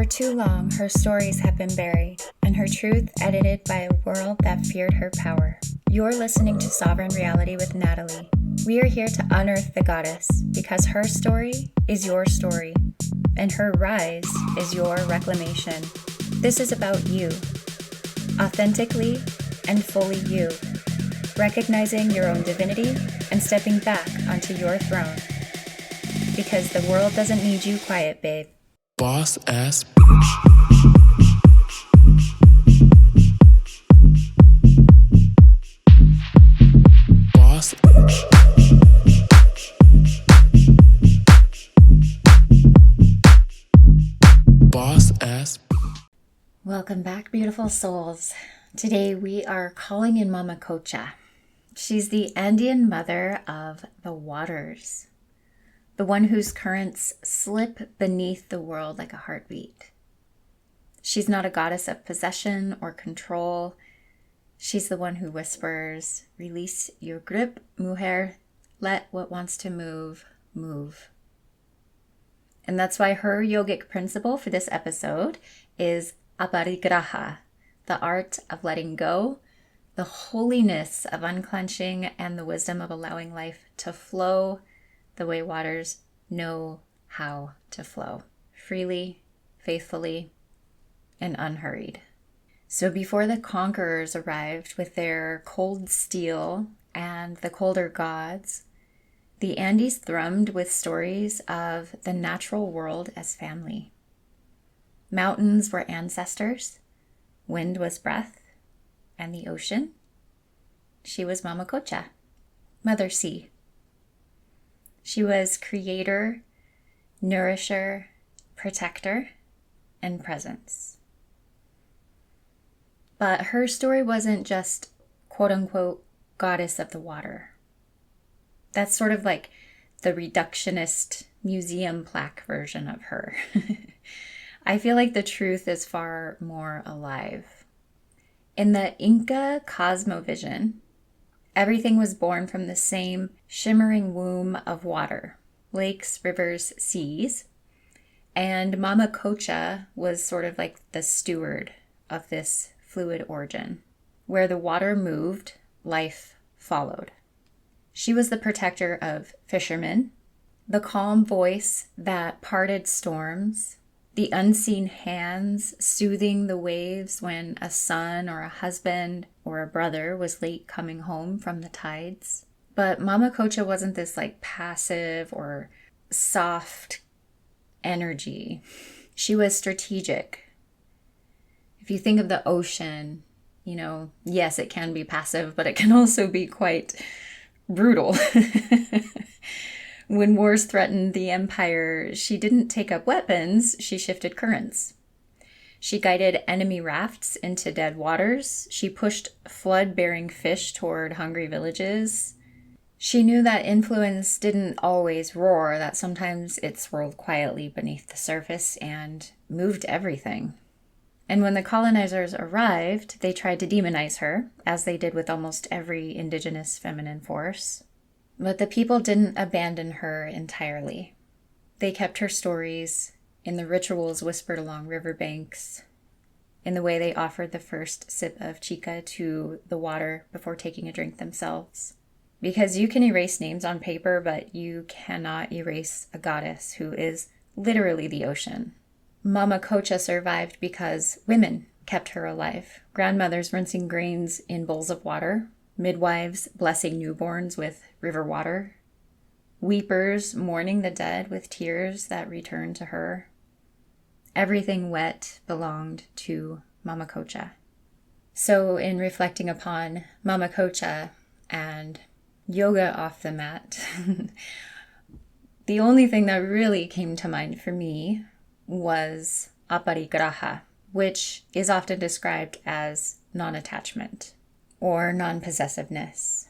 too long, her stories have been buried, and her truth edited by a world that feared her power. You're listening to Sovereign Reality with Natalie. We are here to unearth the goddess, because her story is your story, and her rise is your reclamation. This is about you, authentically and fully you, recognizing your own divinity and stepping back onto your throne. Because the world doesn't need you quiet, babe. Boss ass bitch. Boss bitch. Boss ass. Welcome back, beautiful souls. Today we are calling in Mama Qocha. She's the Andean mother of the waters, the one whose currents slip beneath the world like a heartbeat. She's not a goddess of possession or control. She's the one who whispers, "Release your grip, mujer. Let what wants to move, move." And that's why her yogic principle for this episode is Aparigraha, the art of letting go, the holiness of unclenching, and the wisdom of allowing life to flow the way waters know how to flow, freely, faithfully, and unhurried. So before the conquerors arrived with their cold steel and the colder gods, the Andes thrummed with stories of the natural world as family. Mountains were ancestors, wind was breath, and the ocean, she was Mama Qocha, Mother Sea. She was creator, nourisher, protector, and presence. But her story wasn't just quote-unquote goddess of the water. That's sort of like the reductionist museum plaque version of her. I feel like the truth is far more alive. In the Inca cosmovision, everything was born from the same shimmering womb of water, lakes, rivers, seas. And Mama Qocha was sort of like the steward of this fluid origin. Where the water moved, life followed. She was the protector of fishermen, the calm voice that parted storms, the unseen hands soothing the waves when a son or a husband or a brother was late coming home from the tides. But Mama Qocha wasn't this like passive or soft energy. She was strategic. If you think of the ocean, yes, it can be passive, but it can also be quite brutal. When wars threatened the empire, she didn't take up weapons, she shifted currents. She guided enemy rafts into dead waters. She pushed flood-bearing fish toward hungry villages. She knew that influence didn't always roar, that sometimes it swirled quietly beneath the surface and moved everything. And when the colonizers arrived, they tried to demonize her, as they did with almost every indigenous feminine force. But the people didn't abandon her entirely. They kept her stories in the rituals whispered along riverbanks, in the way they offered the first sip of chica to the water before taking a drink themselves. Because you can erase names on paper, but you cannot erase a goddess who is literally the ocean. Mama Qocha survived because women kept her alive. Grandmothers rinsing grains in bowls of water, midwives blessing newborns with river water, weepers mourning the dead with tears that returned to her. Everything wet belonged to Mama Qocha. So in reflecting upon Mama Qocha and yoga off the mat, the only thing that really came to mind for me was Aparigraha, which is often described as non-attachment or non-possessiveness.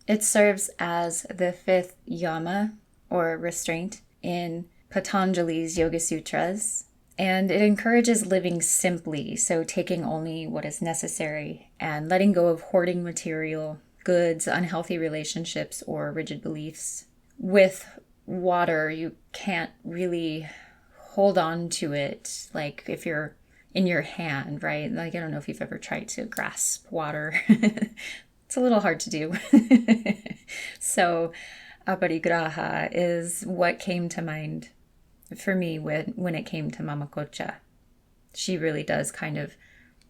It serves as the fifth yama, or restraint, in Patanjali's Yoga Sutras, and it encourages living simply, so taking only what is necessary and letting go of hoarding material, goods, unhealthy relationships, or rigid beliefs. With water, you can't really hold on to it, like if you're in your hand, right? Like, I don't know if you've ever tried to grasp water. It's a little hard to do. So Aparigraha is what came to mind for me when it came to Mama Qocha. She really does kind of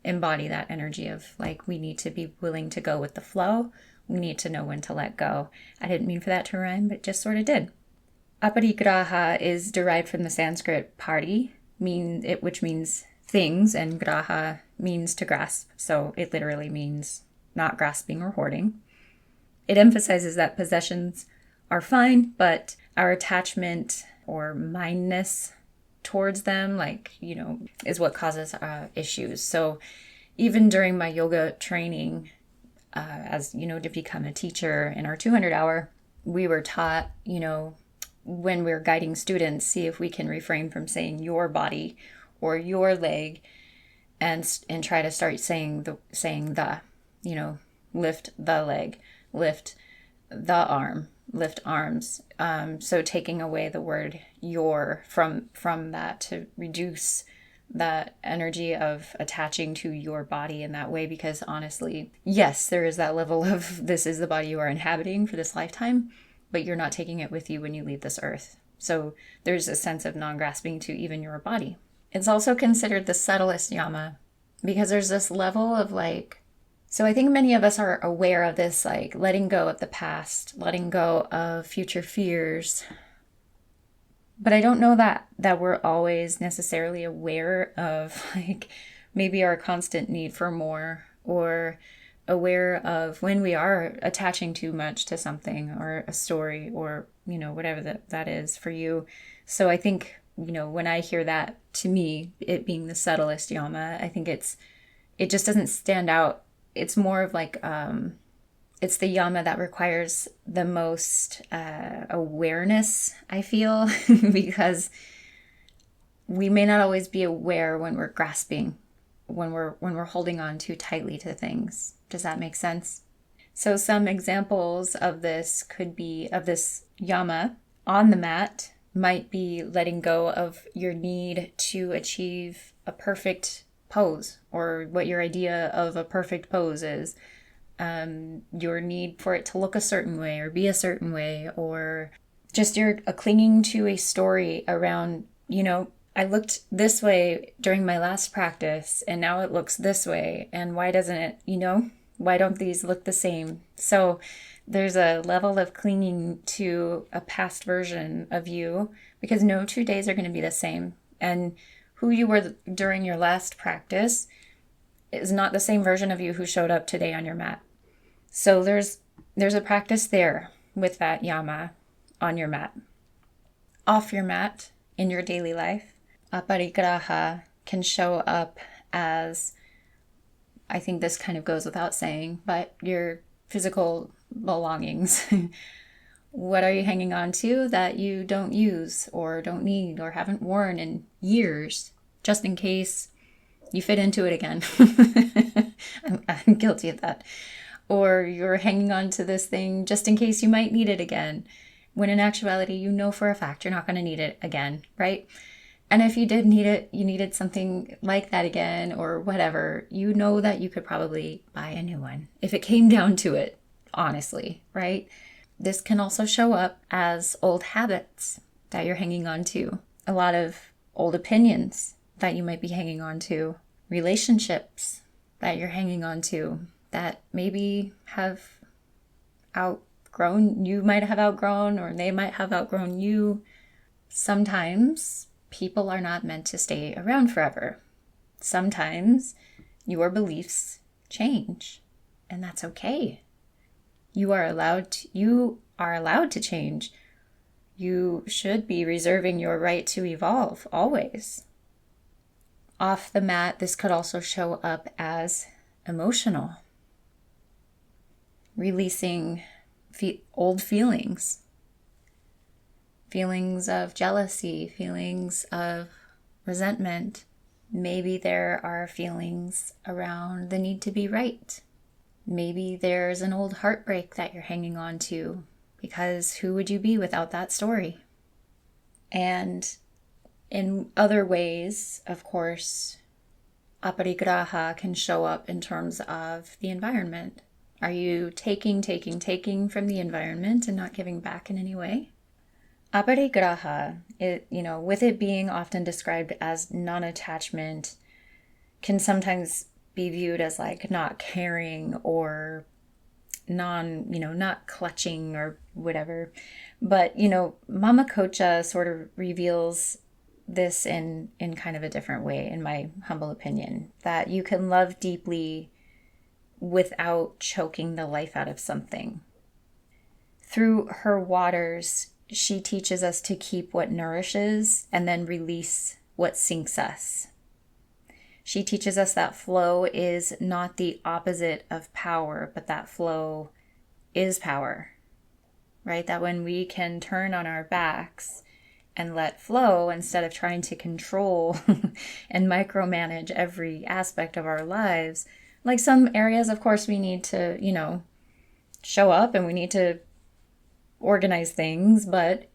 embody that energy of like, we need to be willing to go with the flow. We need to know when to let go. I didn't mean for that to rhyme, but just sort of did. Aparigraha is derived from the Sanskrit pari, which means things, and graha means to grasp. So it literally means not grasping or hoarding. It emphasizes that possessions are fine, but our attachment or mindness towards them, is what causes issues. So even during my yoga training, to become a teacher in our 200 hour, we were taught, when we're guiding students, see if we can refrain from saying your body or your leg and try to start saying the, lift the leg, lift the arm, lift arms. So taking away the word your from that to reduce that energy of attaching to your body in that way, because honestly, yes, there is that level of this is the body you are inhabiting for this lifetime, but you're not taking it with you when you leave this earth. So there's a sense of non-grasping to even your body. It's also considered the subtlest yama because there's this level of so I think many of us are aware of this, letting go of the past, letting go of future fears. But I don't know that we're always necessarily aware of maybe our constant need for more, or aware of when we are attaching too much to something or a story or, whatever that is for you. So I think, when I hear that, to me, it being the subtlest yama, I think it just doesn't stand out. It's more of it's the yama that requires the most awareness, I feel, because we may not always be aware when we're grasping, when we're holding on too tightly to things. Does that make sense? So some examples of this of this yama on the mat might be letting go of your need to achieve a perfect pose, or what your idea of a perfect pose is. Your need for it to look a certain way or be a certain way, or just you're clinging to a story around, I looked this way during my last practice and now it looks this way. And why doesn't it, why don't these look the same? So there's a level of clinging to a past version of you, because no 2 days are going to be the same. And who you were during your last practice is not the same version of you who showed up today on your mat. So there's a practice there with that yama on your mat. Off your mat, in your daily life, Aparigraha can show up as, I think this kind of goes without saying, but your physical belongings. What are you hanging on to that you don't use or don't need or haven't worn in years, just in case you fit into it again? I'm guilty of that. Or you're hanging on to this thing just in case you might need it again, when in actuality, you know for a fact you're not going to need it again, right? And if you did need it, you needed something like that again or whatever, you know that you could probably buy a new one if it came down to it, honestly, right? This can also show up as old habits that you're hanging on to, a lot of old opinions that you might be hanging on to, relationships that you're hanging on to that maybe have you might have outgrown, or they might have outgrown you. Sometimes people are not meant to stay around forever. Sometimes your beliefs change, and that's okay. You are allowed to change. You should be reserving your right to evolve always. Off the mat, this could also show up as emotional. Releasing old feelings of jealousy, feelings of resentment. Maybe there are feelings around the need to be right. Maybe there's an old heartbreak that you're hanging on to, because who would you be without that story? And In other ways, of course, Aparigraha can show up in terms of the environment. Are you taking from the environment and not giving back in any way? Aparigraha, with it being often described as non-attachment, can sometimes be viewed as like not caring or not clutching or whatever. But, Mama Qocha sort of reveals this in kind of a different way, in my humble opinion, that you can love deeply without choking the life out of something. Through her waters, she teaches us to keep what nourishes and then release what sinks us. She teaches us that flow is not the opposite of power, but that flow is power, right? That when we can turn on our backs and let flow instead of trying to control and micromanage every aspect of our lives. Like some areas, of course, we need to, show up and we need to organize things, but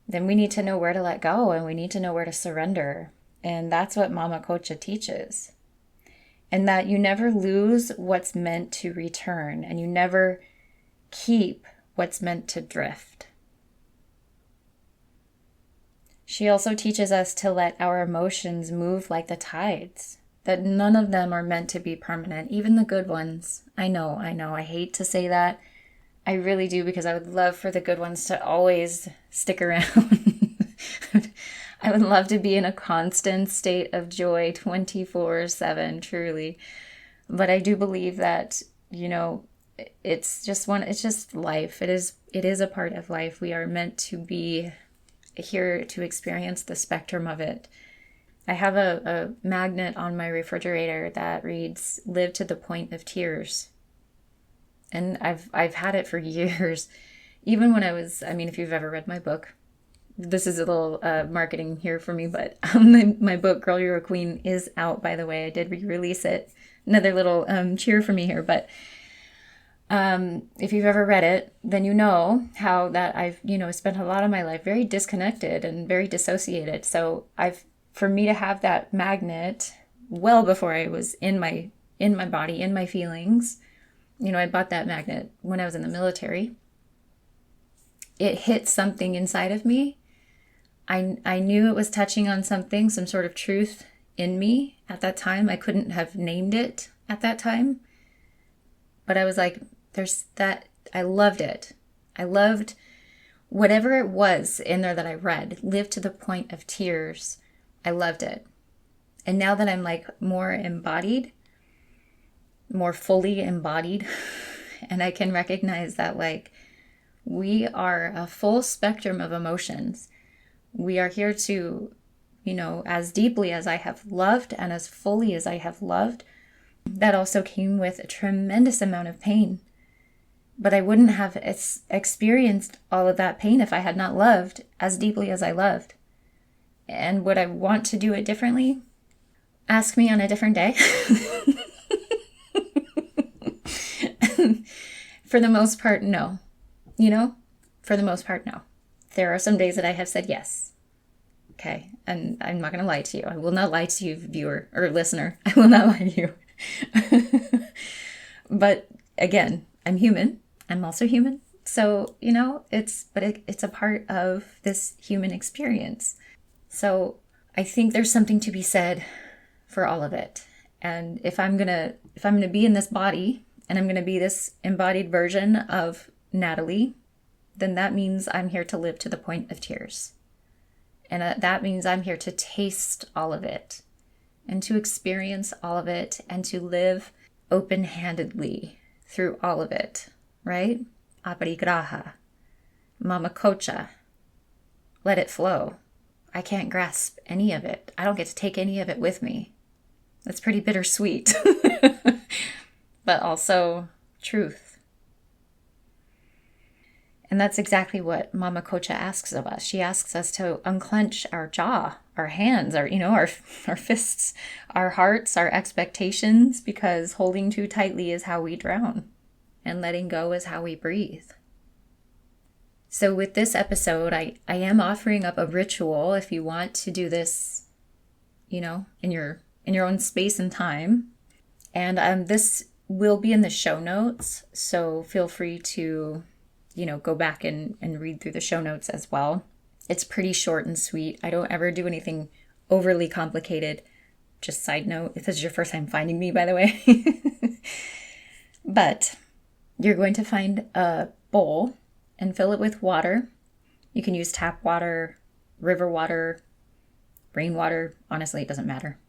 then we need to know where to let go and we need to know where to surrender. And that's what Mama Qocha teaches. And that you never lose what's meant to return and you never keep what's meant to drift. She also teaches us to let our emotions move like the tides, that none of them are meant to be permanent, even the good ones. I know, I hate to say that. I really do, because I would love for the good ones to always stick around. I would love to be in a constant state of joy 24/7, truly. But I do believe that, it's just life. It is a part of life. We are meant to be here to experience the spectrum of it. I have a magnet on my refrigerator that reads, "Live to the point of tears." And I've had it for years. Even when if you've ever read my book, this is a little marketing here for me, but my book, Girl, You're a Queen, is out, by the way. I did re-release it. Another little cheer for me here, but if you've ever read it, then you know how that I've, spent a lot of my life very disconnected and very dissociated. So for me to have that magnet well before I was in my body, in my feelings, I bought that magnet when I was in the military. It hit something inside of me. I knew it was touching on something, some sort of truth in me at that time. I couldn't have named it at that time. But I was like, there's that. I loved it. I loved whatever it was in there that I read. Live to the point of tears. I loved it. And now that I'm like more embodied, more fully embodied, and I can recognize that like we are a full spectrum of emotions. We are here to, as deeply as I have loved and as fully as I have loved, that also came with a tremendous amount of pain. But I wouldn't have experienced all of that pain if I had not loved as deeply as I loved. And would I want to do it differently? Ask me on a different day. For the most part, no. For the most part, no. There are some days that I have said yes. Okay. And I'm not going to lie to you. I will not lie to you, viewer or listener. I will not lie to you. But again, I'm human. I'm also human. So, it's a part of this human experience. So I think there's something to be said for all of it. And if I'm going to be in this body and I'm going to be this embodied version of Natalie, then that means I'm here to live to the point of tears. And that means I'm here to taste all of it and to experience all of it and to live open-handedly through all of it, right? Aparigraha, Mama Qocha, let it flow. I can't grasp any of it. I don't get to take any of it with me. That's pretty bittersweet, but also truth. And that's exactly what Mama Qocha asks of us. She asks us to unclench our jaw, our hands, our fists, our hearts, our expectations, because holding too tightly is how we drown, and letting go is how we breathe. So with this episode, I am offering up a ritual if you want to do this, in your own space and time. And this will be in the show notes, so feel free to, go back and read through the show notes as well. It's pretty short and sweet. I don't ever do anything overly complicated. Just side note, if this is your first time finding me, by the way. But you're going to find a bowl and fill it with water. You can use tap water, river water, rainwater. Honestly, it doesn't matter.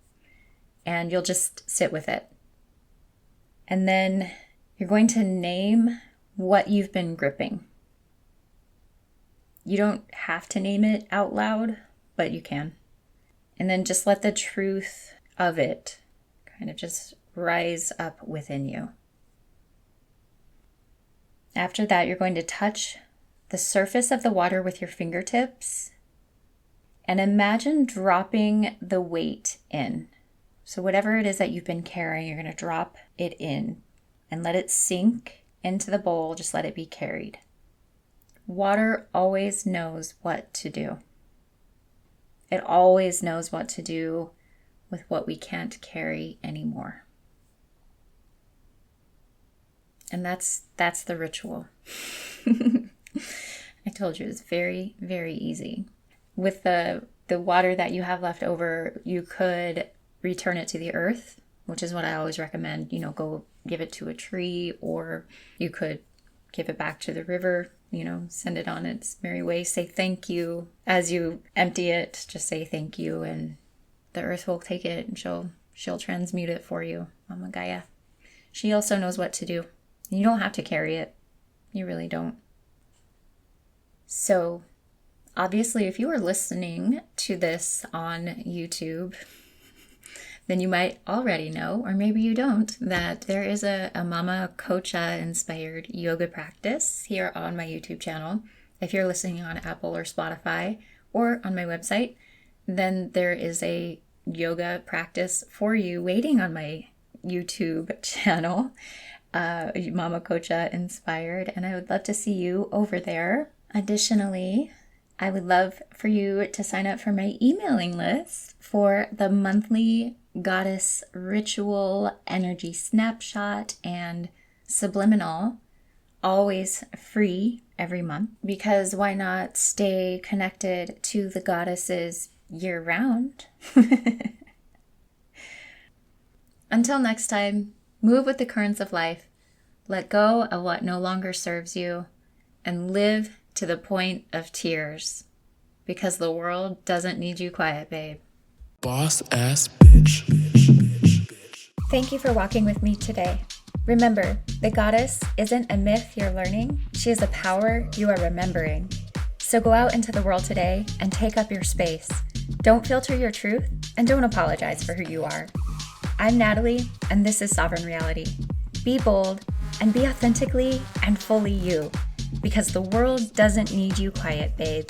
And you'll just sit with it. And then you're going to name what you've been gripping. You don't have to name it out loud, but you can. And then just let the truth of it kind of just rise up within you. After that, you're going to touch the surface of the water with your fingertips and imagine dropping the weight in. So whatever it is that you've been carrying, you're going to drop it in and let it sink into the bowl. Just let it be carried. Water always knows what to do. It always knows what to do with what we can't carry anymore. And that's the ritual. I told you it's very, very easy. With the water that you have left over, you could return it to the earth, which is what I always recommend. Go give it to a tree, or you could give it back to the river, send it on its merry way. Say thank you. As you empty it, just say thank you, and the earth will take it and she'll transmute it for you. Mama Gaia. She also knows what to do. You don't have to carry it. You really don't. So, obviously, if you are listening to this on YouTube, then you might already know, or maybe you don't, that there is a Mama Qocha inspired yoga practice here on my YouTube channel. If you're listening on Apple or Spotify or on my website, then there is a yoga practice for you waiting on my YouTube channel, Mama Qocha inspired, and I would love to see you over there. Additionally, I would love for you to sign up for my emailing list for the monthly goddess ritual energy snapshot and subliminal, always free every month, because why not stay connected to the goddesses year round? Until next time, move with the currents of life, let go of what no longer serves you, and live to the point of tears, because the world doesn't need you quiet, babe. Boss ass bitch. Thank you for walking with me today. Remember, the goddess isn't a myth you're learning. She is a power you are remembering. So go out into the world today and take up your space. Don't filter your truth, and don't apologize for who you are. I'm Natalie, and this is Sovereign Reality. Be bold and be authentically and fully you, because the world doesn't need you quiet, babe.